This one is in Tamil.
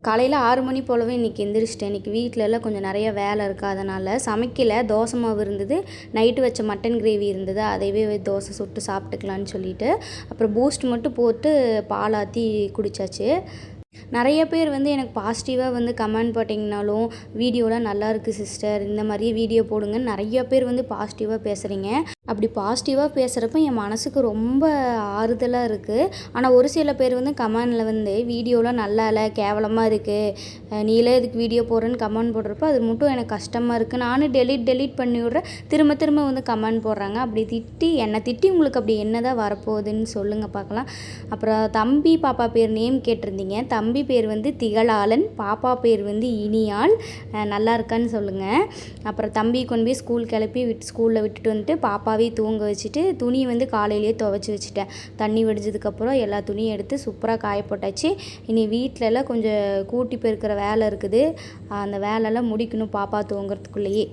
காலையில் 6 மணி போலவே இன்றைக்கி எந்திரிச்சிட்டேன். இன்றைக்கி வீட்டிலலாம் கொஞ்சம் நிறைய வேலை இருக்குது, அதனால் சமைக்கல. தோசை மாவு இருந்தது, நைட்டு வச்ச மட்டன் கிரேவி இருந்தது, அதையவே தோசை சுட்டு சாப்பிட்டுக்கலான்னு சொல்லிட்டு அப்புறம் பூஸ்ட் மட்டும் போட்டு பால் ஆற்றி குடித்தாச்சு. நிறைய பேர் எனக்கு பாசிட்டிவாக கமெண்ட் போட்டிங்கனாலும், வீடியோலாம் நல்லாயிருக்கு சிஸ்டர், இந்த மாதிரியே வீடியோ போடுங்கன்னு நிறைய பேர் பாசிட்டிவாக பேசுகிறீங்க. அப்படி பாசிட்டிவாக பேசுகிறப்ப என் மனசுக்கு ரொம்ப ஆறுதலாக இருக்குது. ஆனால் ஒரு சில பேர் கமெண்டில் வீடியோலாம் நல்லா இல்லை, கேவலமாக இருக்குது, நீங்களே இதுக்கு வீடியோ போடுறேன்னு கமெண்ட் போடுறப்போ அது மட்டும் எனக்கு கஷ்டமாக இருக்குது. நானும் டெலீட் பண்ணி விட்றேன், திரும்ப திரும்ப கமெண்ட் போடுறாங்க. அப்படி என்னை திட்டி உங்களுக்கு அப்படி என்ன தான் வரப்போகுதுன்னு சொல்லுங்கள் பார்க்கலாம். அப்புறம் தம்பி பாப்பா பேர் நேம் கேட்டிருந்தீங்க. தம்பி பேர் திகழாளன், பாப்பா பேர் இனியாள். நல்லா இருக்கான்னு சொல்லுங்கள். அப்புறம் தம்பி கொண்டு போய் ஸ்கூல் கிளப்பி ஸ்கூலில் விட்டுட்டு வந்துட்டு பாப்பாவே தூங்க வச்சுட்டு துணி காலையிலேயே துவைச்சி வச்சுட்டேன். தண்ணி வடிஞ்சதுக்கப்புறம் எல்லா துணியும் எடுத்து சூப்பராக காய போட்டாச்சு. இனி வீட்டிலலாம் கொஞ்சம் கூட்டி பெருக்கிற வேலை இருக்குது, அந்த வேலைலாம் முடிக்கணும் பாப்பா தூங்குறதுக்குள்ளேயே.